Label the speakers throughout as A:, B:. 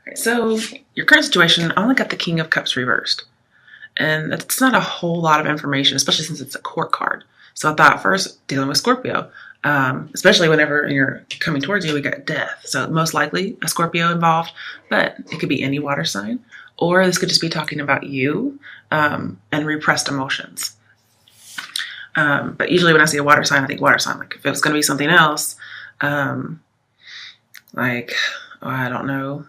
A: Right, so your current situation, I only got the King of Cups reversed. And that's not a whole lot of information, especially since it's a court card. So I thought first, dealing with Scorpio, especially whenever you're coming towards you, we got death. So most likely a Scorpio involved, but it could be any water sign. Or this could just be talking about you and repressed emotions. But usually when I see a water sign, I think water sign. Like if it was going to be something else, like, oh, I don't know,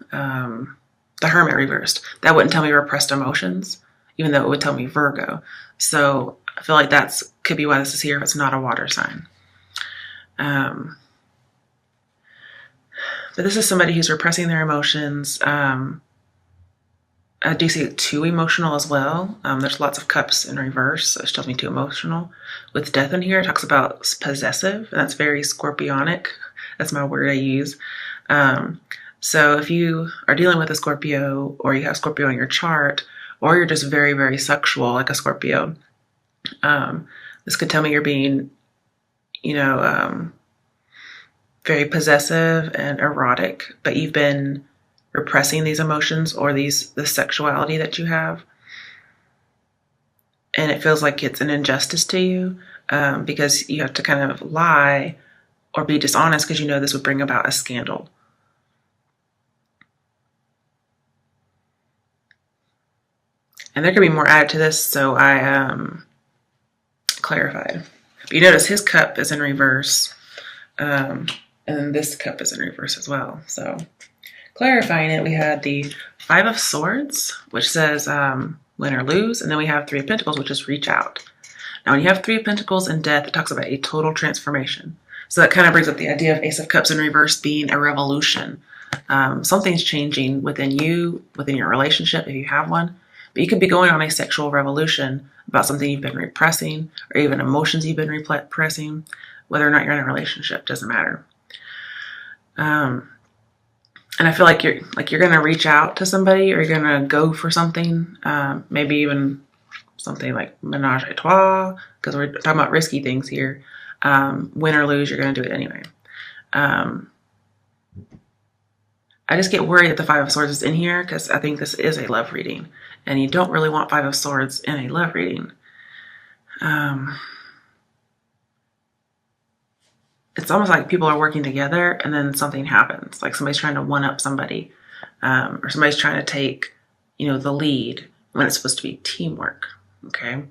A: the Hermit reversed, that wouldn't tell me repressed emotions, even though it would tell me Virgo. So I feel like that's could be why this is here if it's not a water sign. But this is somebody who's repressing their emotions. I do see it too emotional as well. There's lots of cups in reverse, so it tells me too emotional. With death in here, it talks about possessive, and that's very scorpionic. That's my word I use. So if you are dealing with a Scorpio, or you have Scorpio in your chart, or you're just very, very sexual like a Scorpio, this could tell me you're being, very possessive and erotic, but you've been repressing these emotions or the sexuality that you have. And it feels like it's an injustice to you because you have to kind of lie or be dishonest because you know this would bring about a scandal. And there could be more added to this, so I clarified. But you notice his cup is in reverse, and then this cup is in reverse as well. So clarifying it, we had the Five of Swords, which says win or lose, and then we have Three of Pentacles, which is reach out. Now, when you have Three of Pentacles and death, it talks about a total transformation. So that kind of brings up the idea of Ace of Cups in reverse being a revolution. Something's changing within you, within your relationship, if you have one. But you could be going on a sexual revolution about something you've been repressing, or even emotions you've been repressing. Whether or not you're in a relationship, doesn't matter. And I feel like you're going to reach out to somebody, or you're going to go for something, maybe even something like menage a trois, because we're talking about risky things here. Win or lose, you're going to do it anyway. I just get worried that the Five of Swords is in here because I think this is a love reading, and you don't really want Five of Swords in a love reading. It's almost like people are working together and then something happens, like somebody's trying to one up somebody, or somebody's trying to take, the lead when it's supposed to be teamwork. Okay.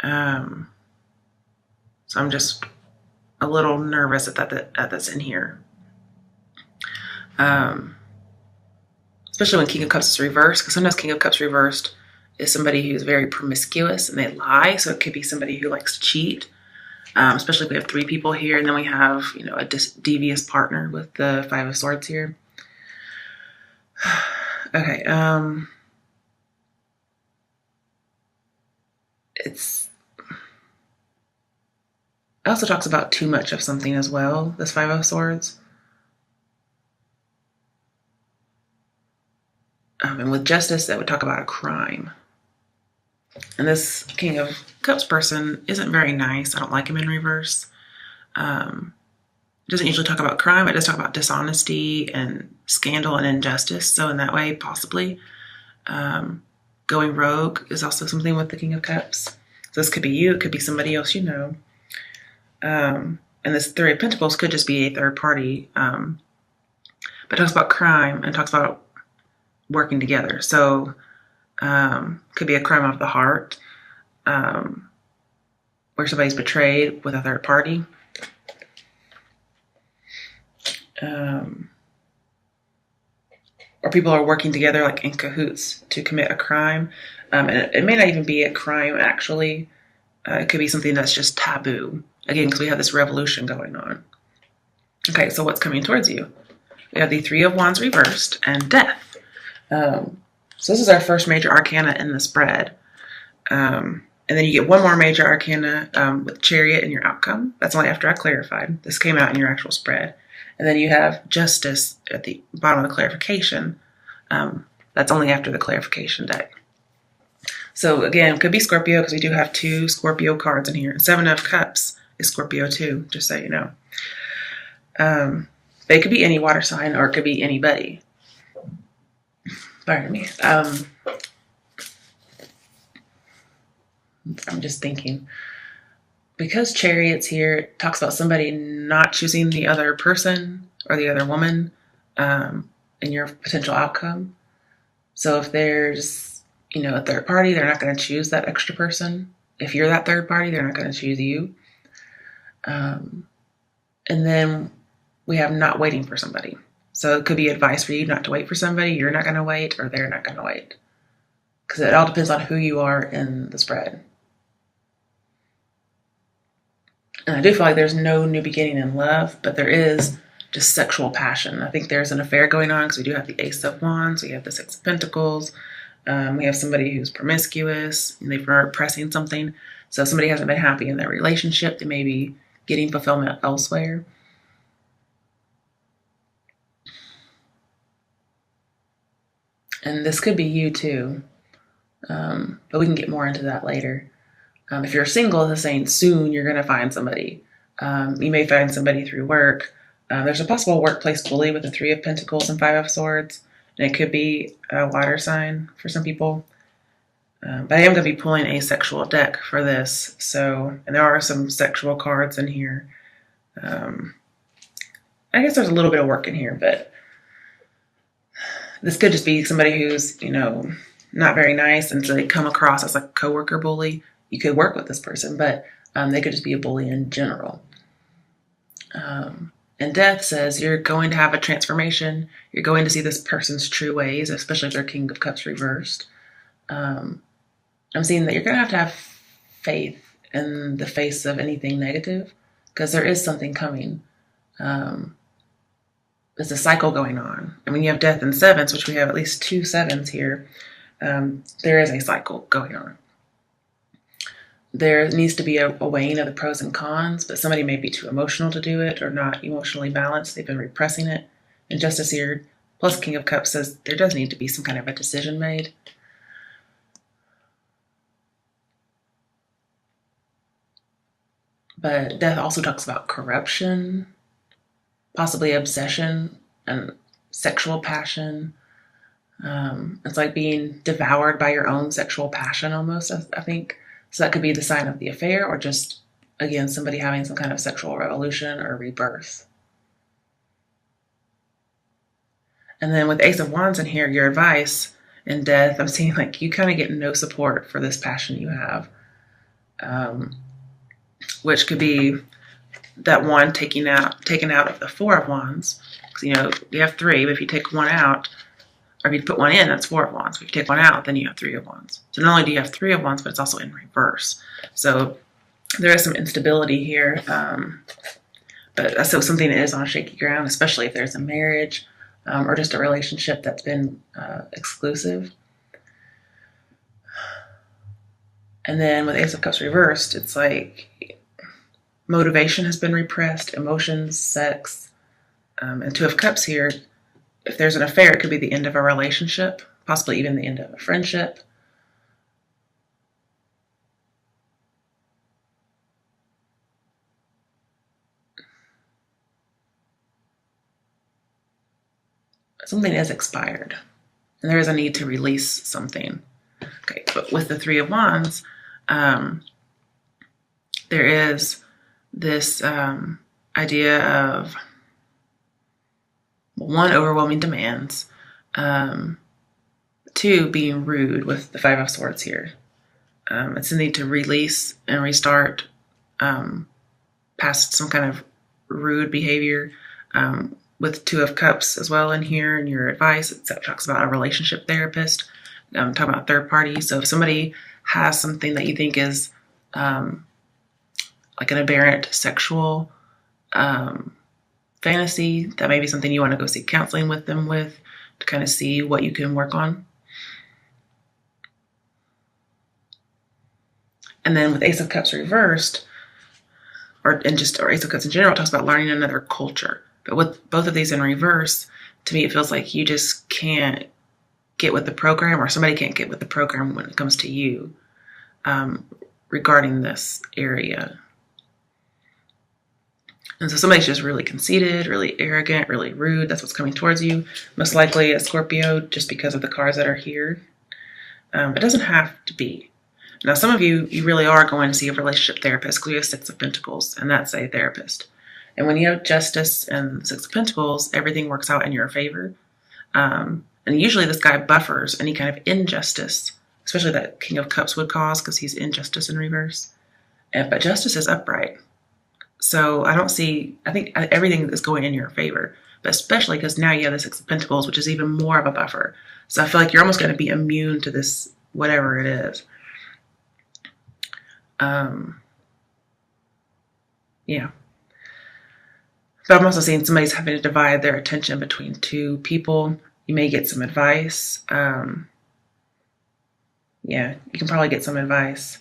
A: So I'm just a little nervous that that's in here. Especially when King of Cups is reversed, because sometimes King of Cups reversed is somebody who's very promiscuous and they lie. So it could be somebody who likes to cheat. Especially if we have three people here, and then we have, a devious partner with the Five of Swords here. Okay. It also talks about too much of something as well, this Five of Swords. And with justice, that would talk about a crime. And this King of Cups person isn't very nice. I don't like him in reverse. It doesn't usually talk about crime. It does talk about dishonesty and scandal and injustice. So in that way, possibly going rogue is also something with the King of Cups. So this could be you. It could be somebody else you know. And this Three of Pentacles could just be a third party. But it talks about crime and talks about working together. So could be a crime of the heart, where somebody's betrayed with a third party. Or people are working together like in cahoots to commit a crime. And it may not even be a crime, actually. It could be something that's just taboo. Again, because we have this revolution going on. Okay, so what's coming towards you? We have the Three of Wands reversed and death. So this is our first major arcana in the spread. And then you get one more major arcana with Chariot in your outcome. That's only after I clarified. This came out in your actual spread. And then you have Justice at the bottom of the clarification. That's only after the clarification deck. So again, it could be Scorpio because we do have two Scorpio cards in here. And Seven of Cups is Scorpio too, just so you know. But it could be any water sign or it could be anybody. Pardon me. I'm just thinking. Because Chariot's here, it talks about somebody not choosing the other person or the other woman in your potential outcome. So if there's, a third party, they're not going to choose that extra person. If you're that third party, they're not going to choose you. And then we have not waiting for somebody. So it could be advice for you not to wait for somebody. You're not going to wait, or they're not going to wait. Because it all depends on who you are in the spread. And I do feel like there's no new beginning in love, but there is just sexual passion. I think there's an affair going on because we do have the Ace of Wands, we have the Six of Pentacles, we have somebody who's promiscuous, and they've been repressing something. So if somebody hasn't been happy in their relationship, they may be getting fulfillment elsewhere. And this could be you too, but we can get more into that later. If you're single, it's saying soon you're going to find somebody. You may find somebody through work. There's a possible workplace bully with the Three of Pentacles and Five of Swords. And it could be a water sign for some people. But I am going to be pulling a sexual deck for this. And there are some sexual cards in here. I guess there's a little bit of work in here, but this could just be somebody who's, not very nice. And so they come across as a coworker bully. You could work with this person, but they could just be a bully in general. And Death says you're going to have a transformation. You're going to see this person's true ways, especially if they're King of Cups reversed. I'm seeing that you're going to have faith in the face of anything negative, because there is something coming. There's a cycle going on. And when you have Death and Sevens, which we have at least 2 sevens here, there is a cycle going on. There needs to be a weighing of the pros and cons, but somebody may be too emotional to do it or not emotionally balanced. They've been repressing it. And Justice here, plus King of Cups, says there does need to be some kind of a decision made. But Death also talks about corruption, possibly obsession and sexual passion. It's like being devoured by your own sexual passion almost, I think. So that could be the sign of the affair, or just, again, somebody having some kind of sexual revolution or rebirth. And then with Ace of Wands in here, your advice in Death, I'm seeing like you kind of get no support for this passion you have. Which could be that one taken out of the Four of Wands. Because, you have 3, but if you take one out, or if you put one in, that's 4 of Wands. If you take one out, then you have 3 of Wands. So not only do you have 3 of Wands, but it's also in reverse. So there is some instability here. But so something that is on shaky ground, especially if there's a marriage or just a relationship that's been exclusive. And then with Ace of Cups reversed, it's like motivation has been repressed, emotions, sex. And 2 of Cups here, if there's an affair, it could be the end of a relationship, possibly even the end of a friendship. Something is expired, and there is a need to release something. Okay, but with the 3 of Wands, there is this idea of 1, overwhelming demands, 2, being rude with the 5 of Swords here. It's a need to release and restart past some kind of rude behavior. With 2 of Cups as well in here in your advice, it talks about a relationship therapist, talking about third parties. So if somebody has something that you think is like an aberrant sexual fantasy, that may be something you want to go seek counseling with them with to kind of see what you can work on. And then with Ace of Cups reversed, or Ace of Cups in general, it talks about learning another culture. But with both of these in reverse, to me, it feels like you just can't get with the program, or somebody can't get with the program when it comes to you regarding this area. And so somebody's just really conceited, really arrogant, really rude. That's what's coming towards you. Most likely a Scorpio, just because of the cards that are here. It doesn't have to be. Now, some of you really are going to see a relationship therapist because we have Six of Pentacles, and that's a therapist. And when you have Justice and Six of Pentacles, everything works out in your favor. And usually this guy buffers any kind of injustice, especially that King of Cups would cause because he's injustice in reverse. But Justice is upright. So I think everything is going in your favor, but especially because now you have the Six of Pentacles, which is even more of a buffer. So I feel like you're almost going to be immune to this, whatever it is. Yeah. But I'm also seeing somebody's having to divide their attention between two people. You may get some advice. Yeah, you can probably get some advice.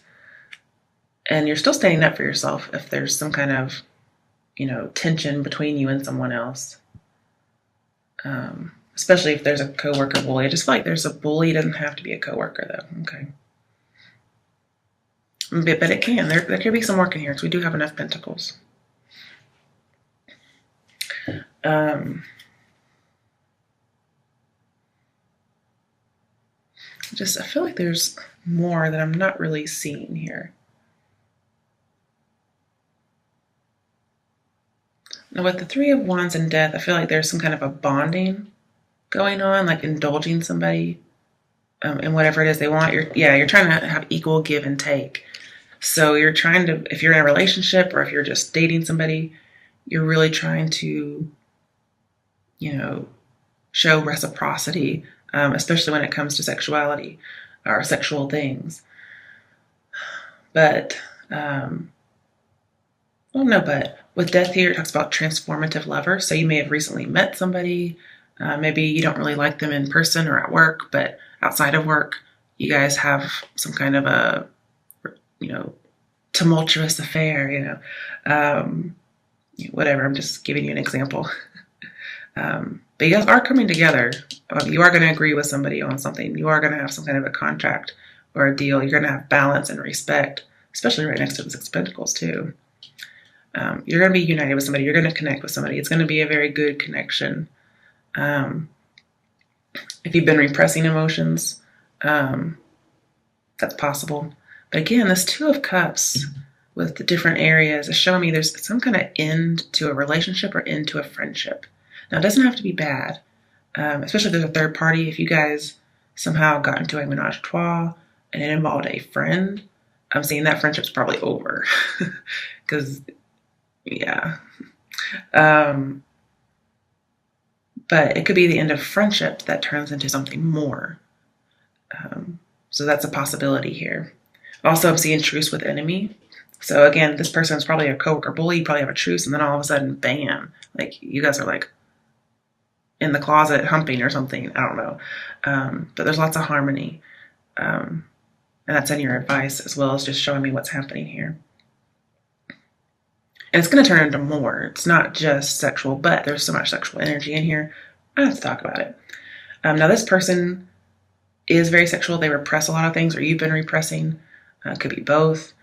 A: And you're still standing up for yourself if there's some kind of, tension between you and someone else. Especially if there's a coworker bully. I just feel like there's a bully. It doesn't have to be a coworker, though. Okay. But it can. There could be some work in here because we do have enough pentacles. I feel like there's more that I'm not really seeing here. Now with the Three of Wands and Death, I feel like there's some kind of a bonding going on, like indulging somebody in whatever it is they want. You're trying to have equal give and take. So you're trying to, if you're in a relationship or if you're just dating somebody, you're really trying to, show reciprocity, especially when it comes to sexuality or sexual things. But, with Death here, it talks about transformative lovers. So you may have recently met somebody. Maybe you don't really like them in person or at work, but outside of work, you guys have some kind of a, tumultuous affair, whatever. I'm just giving you an example. But you guys are coming together. You are going to agree with somebody on something. You are going to have some kind of a contract or a deal. You're going to have balance and respect, especially right next to the Six of Pentacles too. You're going to be united with somebody. You're going to connect with somebody. It's going to be a very good connection. If you've been repressing emotions, that's possible. But again, this Two of Cups with the different areas is showing me there's some kind of end to a relationship or end to a friendship. Now, it doesn't have to be bad, especially if there's a third party. If you guys somehow got into a menage a trois and it involved a friend, I'm seeing that friendship's probably over. Because, yeah. But it could be the end of friendship that turns into something more. So that's a possibility here. Also, I'm seeing truce with enemy. So again, this person is probably a coworker bully. You probably have a truce, and then all of a sudden, bam! Like you guys are like in the closet humping or something. I don't know. But there's lots of harmony, and that's in your advice as well as just showing me what's happening here. And it's going to turn into more. It's not just sexual, but there's so much sexual energy in here. I have to talk about it. Now, this person is very sexual. They repress a lot of things, or you've been repressing. It could be both.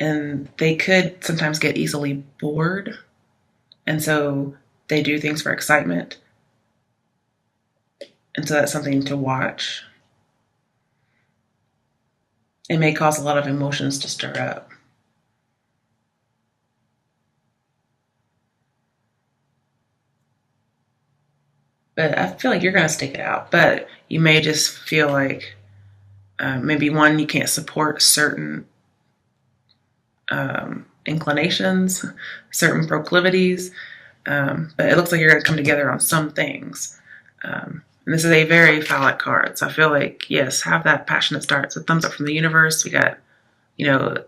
A: And they could sometimes get easily bored. And so they do things for excitement. And so that's something to watch. It may cause a lot of emotions to stir up. But I feel like you're going to stick it out. But you may just feel like maybe one, you can't support certain inclinations, certain proclivities. But it looks like you're going to come together on some things. And this is a very phallic card. So I feel like, yes, have that passionate start. So thumbs up from the universe. We got,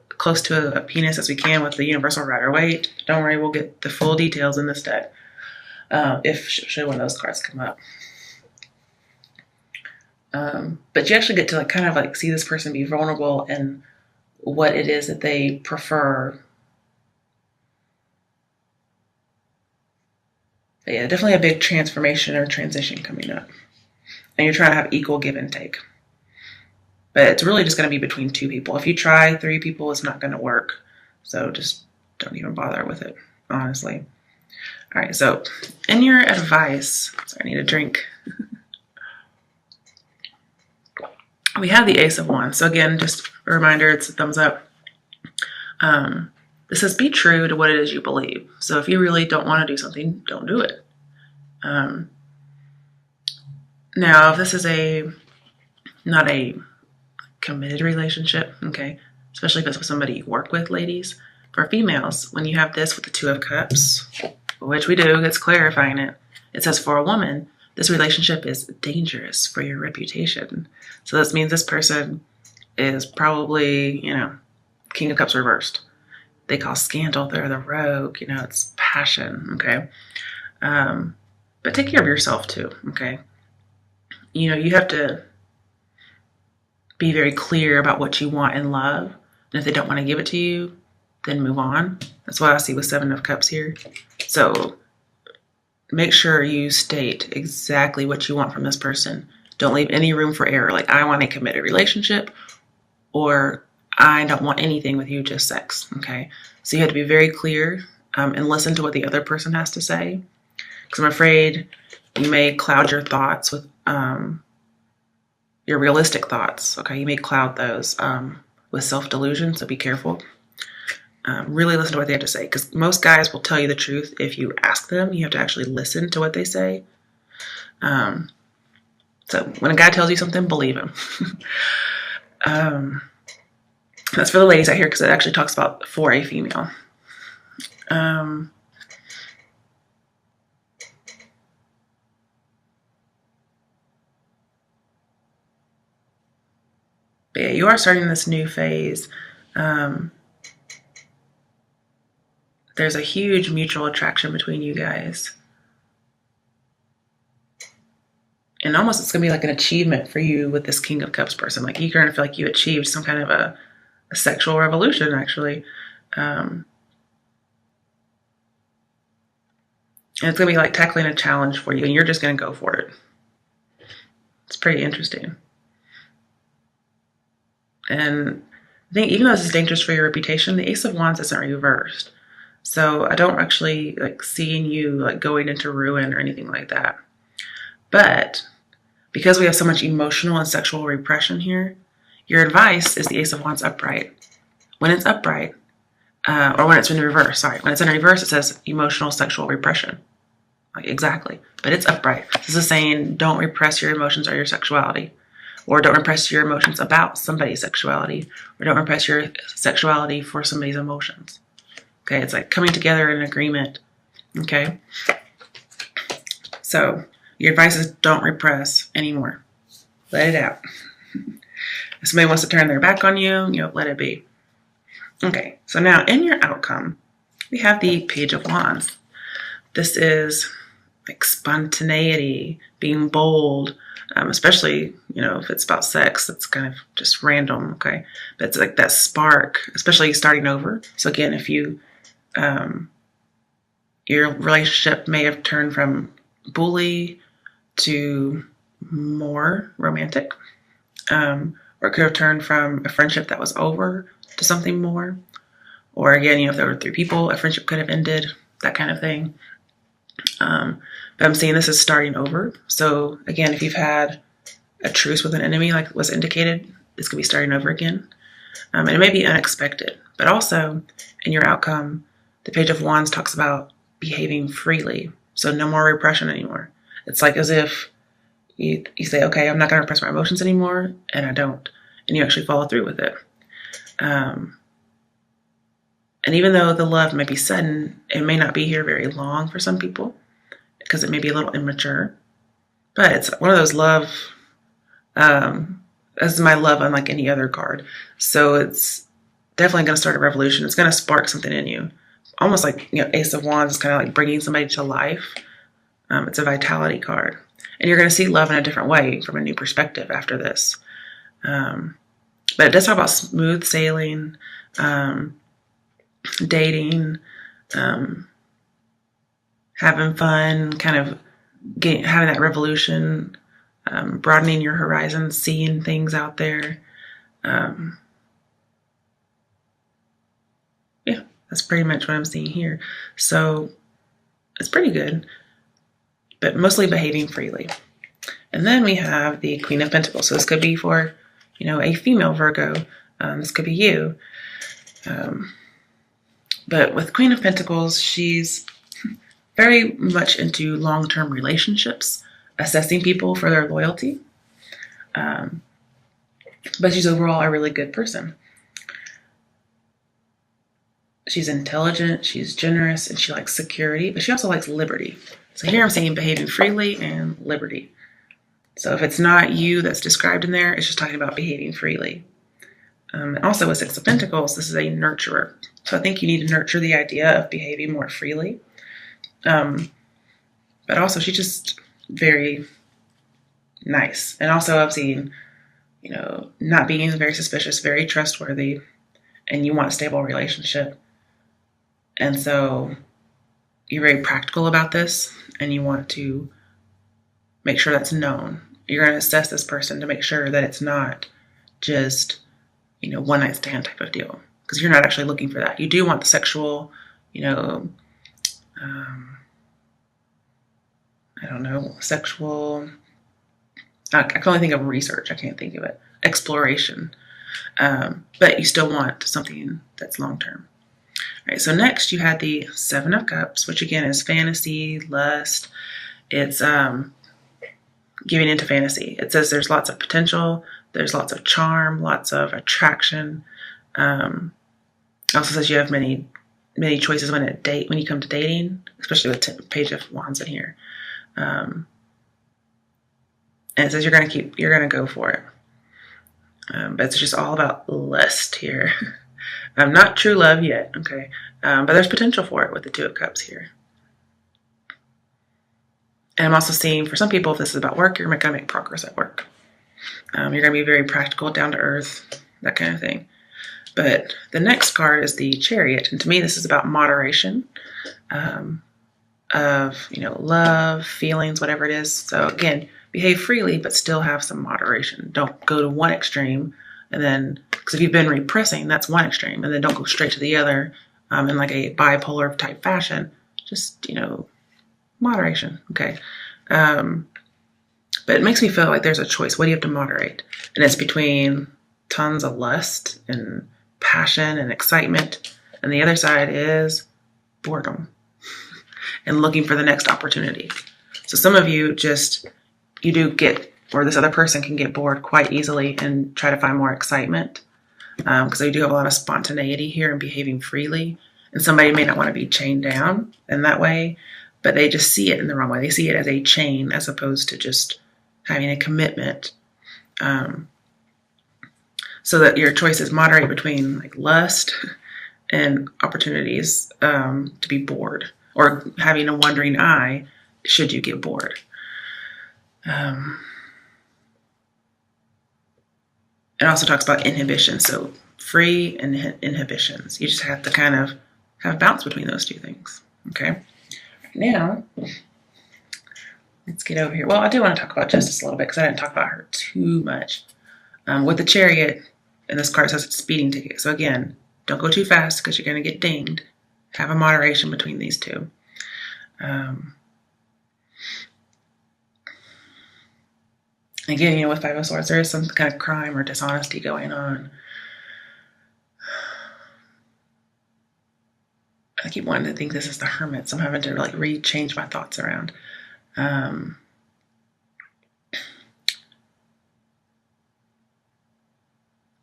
A: close to a penis as we can with the universal rider weight. Don't worry, we'll get the full details in this deck. If should one of those cards come up. But you actually get to kind of see this person be vulnerable and what it is that they prefer. But yeah, definitely a big transformation or transition coming up. And you're trying to have equal give and take. But it's really just going to be between two people. If you try 3 people, it's not going to work. So just don't even bother with it, honestly. All right, so in your advice, sorry, I need a drink. We have the Ace of Wands. So again, just a reminder, it's a thumbs up. This says be true to what it is you believe. So if you really don't want to do something, don't do it. Now, if this is not a committed relationship, okay, especially if it's with somebody you work with, ladies. For females, when you have this with the Two of Cups, which we do, it's clarifying it. It says for a woman, this relationship is dangerous for your reputation. So this means this person is probably, King of Cups reversed. They cause scandal. They're the rogue. It's passion, okay? But take care of yourself too, okay? You have to be very clear about what you want in love. And if they don't want to give it to you, then move on. That's what I see with Seven of Cups here. So make sure you state exactly what you want from this person. Don't leave any room for error. Like, I want a committed relationship, or I don't want anything with you, just sex, okay? So you have to be very clear and listen to what the other person has to say. Because I'm afraid you may cloud your thoughts with your realistic thoughts, okay? You may cloud those with self-delusion, so be careful. Really listen to what they have to say, because most guys will tell you the truth if you ask them. You have to actually listen to what they say. So when a guy tells you something, believe him. That's for the ladies out here, because it actually talks about for a female. But yeah, you are starting this new phase. There's a huge mutual attraction between you guys. And almost it's going to be like an achievement for you with this King of Cups person. Like, you're going to feel like you achieved some kind of a sexual revolution, actually. And it's going to be like tackling a challenge for you, and you're just going to go for it. It's pretty interesting. And I think even though this is dangerous for your reputation, the Ace of Wands isn't reversed. So I don't actually like seeing you like going into ruin or anything like that. But because we have so much emotional and sexual repression here, your advice is the Ace of Wands upright. When it's upright, or when it's in reverse, sorry. When it's in reverse, it says emotional sexual repression. Like, exactly. But it's upright. This is saying don't repress your emotions or your sexuality. Or don't repress your emotions about somebody's sexuality. Or don't repress your sexuality for somebody's emotions. Okay, it's like coming together in agreement. Okay? So your advice is don't repress anymore. Let it out. If somebody wants to turn their back on you, let it be. Okay, so now in your outcome, we have the Page of Wands. This is like spontaneity, being bold, especially, if it's about sex, that's kind of just random, okay? But it's like that spark, especially starting over. So again, if you, your relationship may have turned from bully to more romantic, or it could have turned from a friendship that was over to something more. Or again, if there were 3 people, a friendship could have ended, that kind of thing. But I'm seeing this as starting over. So again, if you've had a truce with an enemy, like was indicated, this could be starting over again. And it may be unexpected, but also in your outcome, the Page of Wands talks about behaving freely. So no more repression anymore. It's like as if you say, okay, I'm not going to repress my emotions anymore, and I don't. And you actually follow through with it. And even though the love may be sudden, it may not be here very long for some people because it may be a little immature. But it's one of those love, this is my love unlike any other card. So it's definitely going to start a revolution. It's going to spark something in you. Almost like, Ace of Wands is kind of like bringing somebody to life. It's a vitality card. And you're going to see love in a different way from a new perspective after this. But it does talk about smooth sailing, dating, having fun, kind of having that revolution, broadening your horizons, seeing things out there. Yeah, That's pretty much what I'm seeing here. So it's pretty good, but mostly behaving freely. And then we have the Queen of Pentacles. So this could be for, a female Virgo. This could be you. But with Queen of Pentacles, she's very much into long-term relationships, assessing people for their loyalty. But she's overall a really good person. She's intelligent, she's generous, and she likes security, but she also likes liberty. So here I'm saying behaving freely and liberty. So if it's not you that's described in there, it's just talking about behaving freely. And also with Six of Pentacles, this is a nurturer. So I think you need to nurture the idea of behaving more freely. But also she's just very nice. And also I'm seeing, not being very suspicious, very trustworthy, and you want a stable relationship. And so you're very practical about this, and you want to make sure that's known. You're going to assess this person to make sure that it's not just, one night stand type of deal, because you're not actually looking for that. You do want the sexual, sexual, I can only think of research. I can't think of it. Exploration. But you still want something that's long-term. All right, so next you had the Seven of Cups, which again is fantasy, lust. It's giving into fantasy. It says there's lots of potential, there's lots of charm, lots of attraction. It also says you have many choices when you come to dating, especially with Page of Wands in here. And it says you're gonna go for it. But it's just all about lust here. Not true love yet, okay? But there's potential for it with the Two of Cups here. And I'm also seeing, for some people, if this is about work, you're going to make progress at work. You're going to be very practical, down to earth, that kind of thing. But the next card is the Chariot. And to me, this is about moderation of, love, feelings, whatever it is. So again, behave freely, but still have some moderation. Don't go to one extreme. And then, because if you've been repressing, that's one extreme. And then don't go straight to the other in like a bipolar type fashion. Just, moderation. Okay. But it makes me feel like there's a choice. What do you have to moderate? And it's between tons of lust and passion and excitement. And the other side is boredom and looking for the next opportunity. So some of you you do get, or this other person can get bored quite easily and try to find more excitement. Because they do have a lot of spontaneity here and behaving freely. And somebody may not want to be chained down in that way, but they just see it in the wrong way. They see it as a chain as opposed to just having a commitment. So that your choice is moderate between like lust and opportunities to be bored, or having a wandering eye should you get bored. It also talks about inhibition, so free and inhibitions. You just have to kind of have balance between those two things. Okay. Now, let's get over here. Well, I do want to talk about Justice a little bit because I didn't talk about her too much. With the Chariot, and this card says it's a speeding ticket. So again, don't go too fast because you're going to get dinged. Have a moderation between these two. Again, with Five of Swords, there is some kind of crime or dishonesty going on. I keep wanting to think this is the Hermit, so I'm having to change my thoughts around. And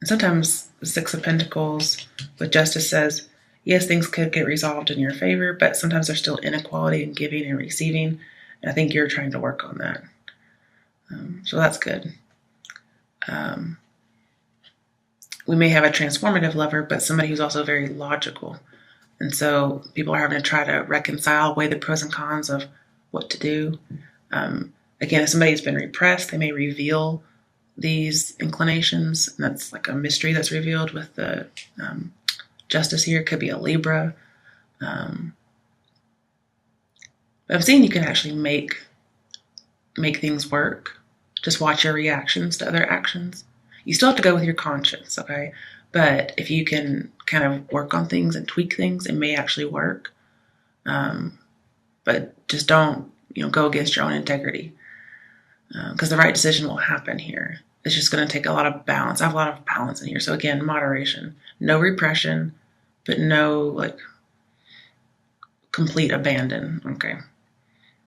A: sometimes the Six of Pentacles with Justice says, yes, things could get resolved in your favor, but sometimes there's still inequality in giving and receiving. And I think you're trying to work on that. So that's good. We may have a transformative lover, but somebody who's also very logical. And so people are having to try to reconcile, weigh the pros and cons of what to do. Again, if somebody's been repressed, they may reveal these inclinations. And that's like a mystery that's revealed with the Justice here. It could be a Libra. But I'm seeing you can actually make things work. Just watch your reactions to other actions. You still have to go with your conscience, okay? But if you can kind of work on things and tweak things, it may actually work. But just don't, go against your own integrity, because the right decision will happen here. It's just going to take a lot of balance. I have a lot of balance in here. So again, moderation, no repression, but no complete abandon. Okay.